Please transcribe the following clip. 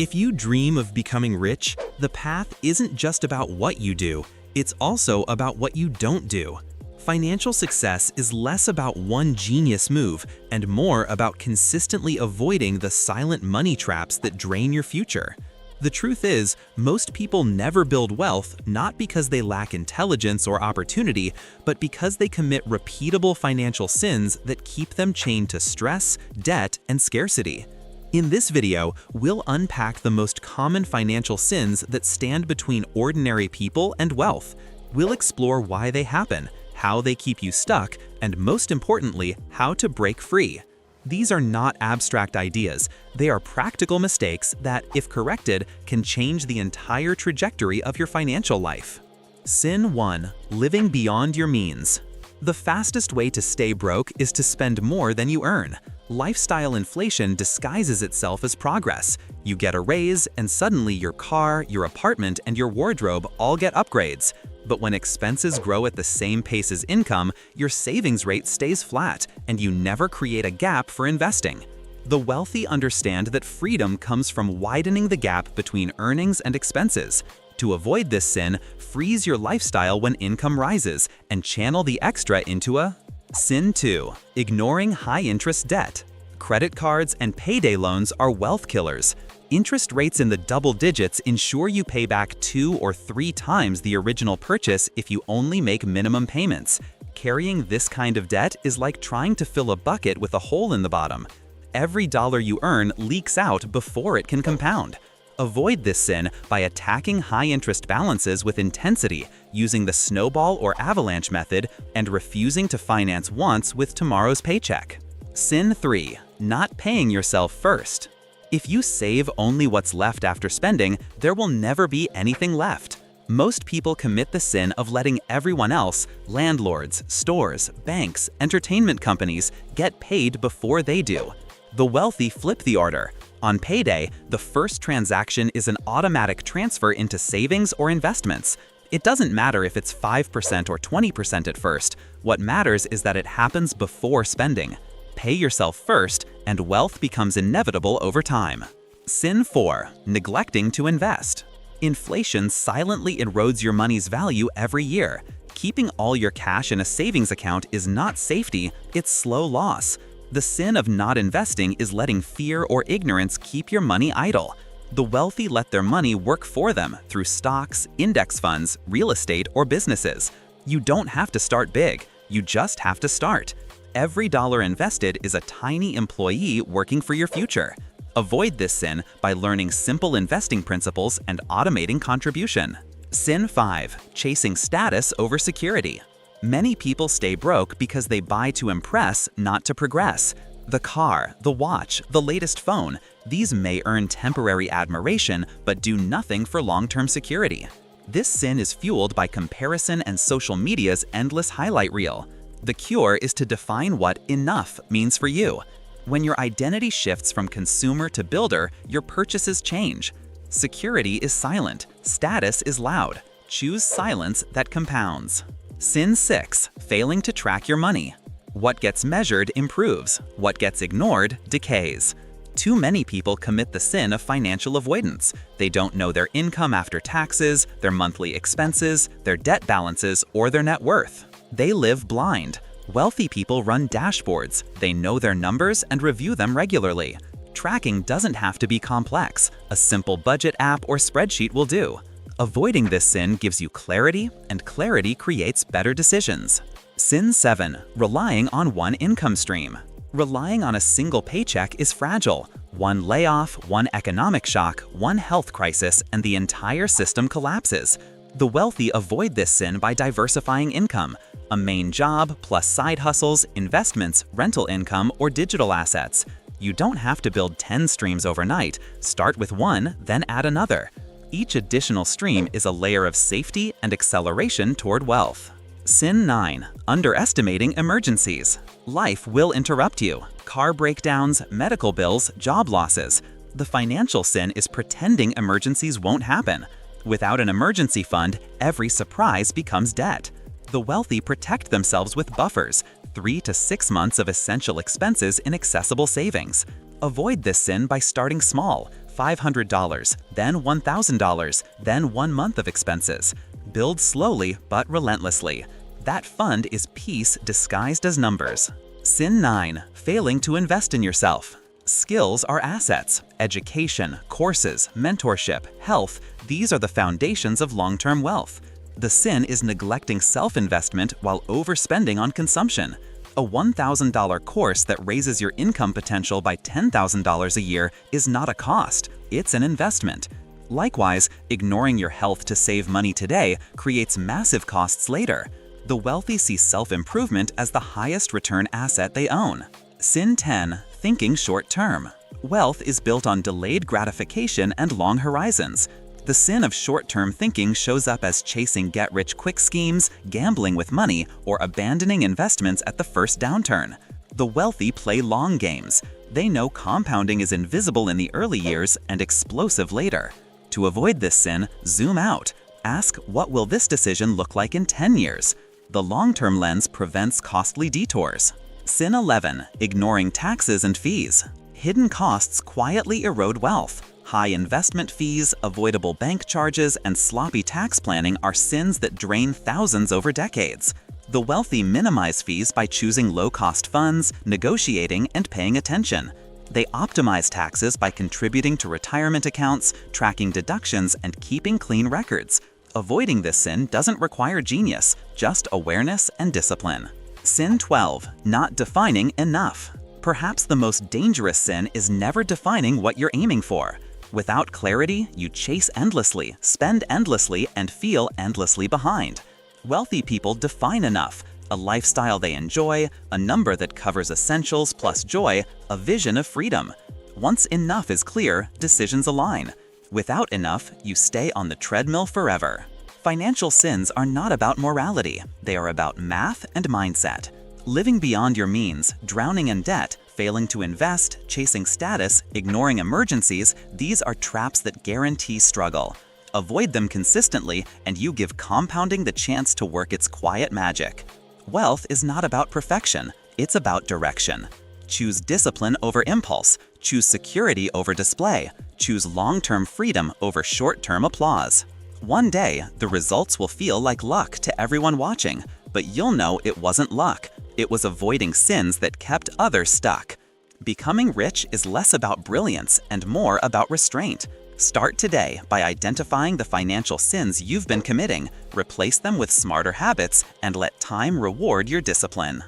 If you dream of becoming rich, the path isn't just about what you do, it's also about what you don't do. Financial success is less about one genius move and more about consistently avoiding the silent money traps that drain your future. The truth is, most people never build wealth not because they lack intelligence or opportunity, but because they commit repeatable financial sins that keep them chained to stress, debt, and scarcity. In this video, we'll unpack the most common financial sins that stand between ordinary people and wealth. We'll explore why they happen, how they keep you stuck, and most importantly, how to break free. These are not abstract ideas. They are practical mistakes that, if corrected, can change the entire trajectory of your financial life. Sin 1. Living beyond your means. The fastest way to stay broke is to spend more than you earn. Lifestyle inflation disguises itself as progress. You get a raise, and suddenly your car, your apartment, and your wardrobe all get upgrades. But when expenses grow at the same pace as income, your savings rate stays flat, and you never create a gap for investing. The wealthy understand that freedom comes from widening the gap between earnings and expenses. To avoid this sin, freeze your lifestyle when income rises and channel the extra into a Sin 2. Ignoring high-interest debt. Credit cards and payday loans are wealth killers. Interest rates in the double digits ensure you pay back 2 or 3 times the original purchase if you only make minimum payments. Carrying this kind of debt is like trying to fill a bucket with a hole in the bottom. Every dollar you earn leaks out before it can compound. Avoid this sin by attacking high-interest balances with intensity, using the snowball or avalanche method, and refusing to finance wants with tomorrow's paycheck. Sin 3. Not paying yourself first. If you save only what's left after spending, there will never be anything left. Most people commit the sin of letting everyone else, landlords, stores, banks, entertainment companies, get paid before they do. The wealthy flip the order. On payday, the first transaction is an automatic transfer into savings or investments. It doesn't matter if it's 5% or 20% at first. What matters is that it happens before spending. Pay yourself first, and wealth becomes inevitable over time. Sin 4. Neglecting to invest. Inflation silently erodes your money's value every year. Keeping all your cash in a savings account is not safety, it's slow loss. The sin of not investing is letting fear or ignorance keep your money idle. The wealthy let their money work for them through stocks, index funds, real estate, or businesses. You don't have to start big, you just have to start. Every dollar invested is a tiny employee working for your future. Avoid this sin by learning simple investing principles and automating contribution. Sin 5. Chasing status over security. Many people stay broke because they buy to impress, not to progress. The car, the watch, the latest phone, these may earn temporary admiration but do nothing for long-term security. This sin is fueled by comparison and social media's endless highlight reel. The cure is to define what enough means for you. When your identity shifts from consumer to builder, your purchases change. Security is silent, status is loud. Choose silence that compounds. Sin 6. Failing to track your money. What gets measured improves. What gets ignored decays. Too many people commit the sin of financial avoidance. They don't know their income after taxes, their monthly expenses, their debt balances, or their net worth. They live blind. Wealthy people run dashboards. They know their numbers and review them regularly. Tracking doesn't have to be complex. A simple budget app or spreadsheet will do. Avoiding this sin gives you clarity, and clarity creates better decisions. Sin 7. Relying on one income stream. Relying on a single paycheck is fragile. One layoff, one economic shock, one health crisis, and the entire system collapses. The wealthy avoid this sin by diversifying income. A main job plus side hustles, investments, rental income, or digital assets. You don't have to build 10 streams overnight. Start with one, then add another. Each additional stream is a layer of safety and acceleration toward wealth. Sin 9. Underestimating emergencies. Life will interrupt you. Car breakdowns, medical bills, job losses. The financial sin is pretending emergencies won't happen. Without an emergency fund, every surprise becomes debt. The wealthy protect themselves with buffers, 3 to 6 months of essential expenses in accessible savings. Avoid this sin by starting small, $500, then $1,000, then 1 month of expenses. Build slowly but relentlessly. That fund is peace disguised as numbers. Sin 9. Failing to invest in yourself. Skills are assets. Education, courses, mentorship, health, these are the foundations of long-term wealth. The sin is neglecting self-investment while overspending on consumption. A $1,000 course that raises your income potential by $10,000 a year is not a cost, it's an investment. Likewise, ignoring your health to save money today creates massive costs later. The wealthy see self-improvement as the highest return asset they own. Sin 10. Thinking short-term. Wealth is built on delayed gratification and long horizons. The sin of short-term thinking shows up as chasing get-rich-quick schemes, gambling with money, or abandoning investments at the first downturn. The wealthy play long games. They know compounding is invisible in the early years and explosive later. To avoid this sin, zoom out. Ask, what will this decision look like in 10 years? The long-term lens prevents costly detours. Sin 11. Ignoring taxes and fees. Hidden costs quietly erode wealth. High investment fees, avoidable bank charges, and sloppy tax planning are sins that drain thousands over decades. The wealthy minimize fees by choosing low-cost funds, negotiating, and paying attention. They optimize taxes by contributing to retirement accounts, tracking deductions, and keeping clean records. Avoiding this sin doesn't require genius, just awareness and discipline. Sin 12. Not defining enough. Perhaps the most dangerous sin is never defining what you're aiming for. Without clarity, you chase endlessly, spend endlessly, and feel endlessly behind. Wealthy people define enough, a lifestyle they enjoy, a number that covers essentials plus joy, a vision of freedom. Once enough is clear, decisions align. Without enough, you stay on the treadmill forever. Financial sins are not about morality, they are about math and mindset. Living beyond your means, drowning in debt, failing to invest, chasing status, ignoring emergencies, these are traps that guarantee struggle. Avoid them consistently, and you give compounding the chance to work its quiet magic. Wealth is not about perfection, it's about direction. Choose discipline over impulse, choose security over display, choose long-term freedom over short-term applause. One day, the results will feel like luck to everyone watching, but you'll know it wasn't luck. It was avoiding sins that kept others stuck. Becoming rich is less about brilliance and more about restraint. Start today by identifying the financial sins you've been committing, replace them with smarter habits, and let time reward your discipline.